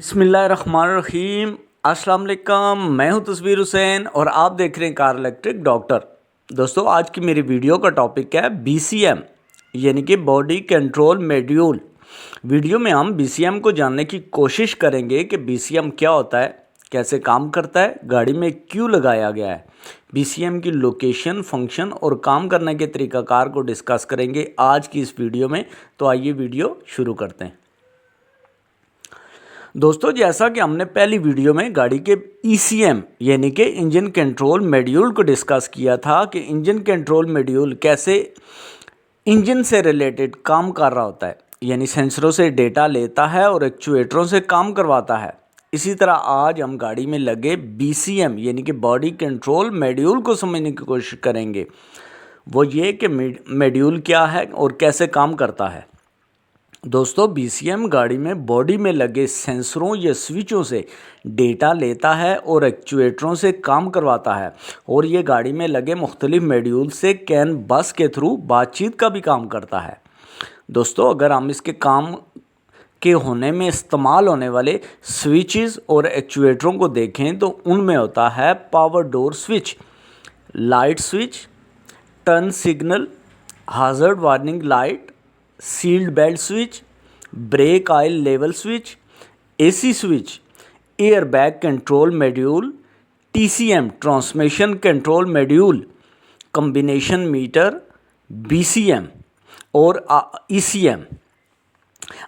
बिस्मिल्लाहिर्रहमानिर्रहीम। अस्सलाम वालेकुम। मैं हूं तस्वीर हुसैन और आप देख रहे हैं कार इलेक्ट्रिक डॉक्टर। दोस्तों, आज की मेरी वीडियो का टॉपिक है BCM यानी कि बॉडी कंट्रोल मॉड्यूल। वीडियो में हम BCM को जानने की कोशिश करेंगे कि BCM क्या होता है, कैसे काम करता है, गाड़ी में क्यों लगाया गया है, BCM की लोकेशन, फंक्शन और काम करने के तरीक़ाकार को डिस्कस करेंगे आज की इस वीडियो में। तो आइए वीडियो शुरू करते हैं। दोस्तों, जैसा कि हमने पहली वीडियो में गाड़ी के ECM यानी कि इंजन कंट्रोल मॉड्यूल को डिस्कस किया था कि इंजन कंट्रोल मॉड्यूल कैसे इंजन से रिलेटेड काम कर रहा होता है, यानी सेंसरों से डेटा लेता है और एक्चुएटरों से काम करवाता है। इसी तरह आज हम गाड़ी में लगे BCM यानी कि बॉडी कंट्रोल मॉड्यूल को समझने की कोशिश करेंगे। वो ये कि मॉड्यूल क्या है और कैसे काम करता है। दोस्तों, BCM गाड़ी में बॉडी में लगे सेंसरों या स्विचों से डेटा लेता है और एक्चुएटरों से काम करवाता है, और ये गाड़ी में लगे मुख्तलिफ मॉड्यूल से कैन बस के थ्रू बातचीत का भी काम करता है। दोस्तों, अगर हम इसके काम के होने में इस्तेमाल होने वाले स्विचेस और एक्चुएटरों को देखें तो उनमें होता है power door switch, light switch, turn signal, hazard warning light, seat belt switch, brake oil level switch, AC switch, air bag control module, TCM transmission control module, combination meter, BCM और ECM।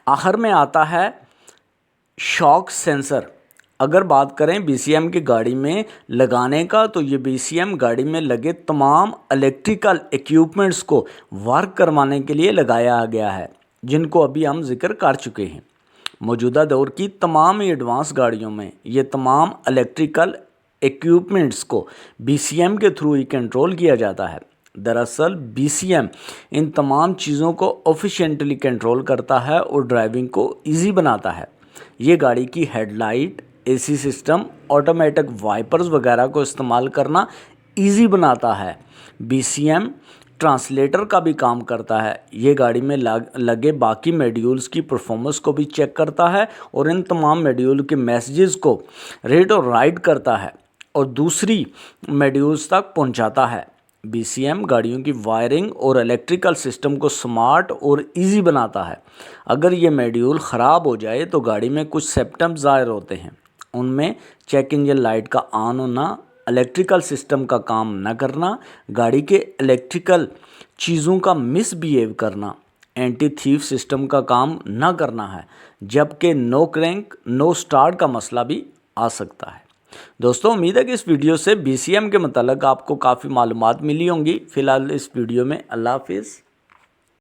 आखिर में आता है shock sensor. अगर बात करें BCM की गाड़ी में लगाने का, तो ये BCM गाड़ी में लगे तमाम इलेक्ट्रिकल इक्विपमेंट्स को वर्क करवाने के लिए लगाया गया है, जिनको अभी हम जिक्र कर चुके हैं। मौजूदा दौर की तमाम ही एडवांस गाड़ियों में ये तमाम इलेक्ट्रिकल इक्विपमेंट्स को BCM के थ्रू ही कंट्रोल किया जाता है। दरअसल BCM इन तमाम चीज़ों को एफिशिएंटली कंट्रोल करता है और ड्राइविंग को ईजी बनाता है। ये गाड़ी की headlight, AC system, automatic wipers वगैरह को इस्तेमाल करना इजी बनाता है। BCM ट्रांसलेटर का भी काम करता है। ये गाड़ी में लगे बाकी मॉड्यूल्स की परफॉर्मेंस को भी चेक करता है और इन तमाम मॉड्यूल के मैसेजेस को रीड और राइट करता है और दूसरी मॉड्यूल्स तक पहुंचाता है। BCM गाड़ियों की वायरिंग और इलेक्ट्रिकल सिस्टम को स्मार्ट और इजी बनाता है। अगर ये मॉड्यूल ख़राब हो जाए तो गाड़ी में कुछ सिम्पटम्स ज़ाहिर होते हैं। उनमें चेक इंजन लाइट का ऑन होना, इलेक्ट्रिकल सिस्टम का काम न करना, गाड़ी के इलेक्ट्रिकल चीज़ों का मिसबिहेव करना, एंटी थीफ सिस्टम का काम न करना है, जबकि नो क्रैंक, नो स्टार्ट का मसला भी आ सकता है। दोस्तों, उम्मीद है कि इस वीडियो से BCM के मतलब आपको काफ़ी मालूमात मिली होंगी। फ़िलहाल इस वीडियो में अल्लाह हाफिज़।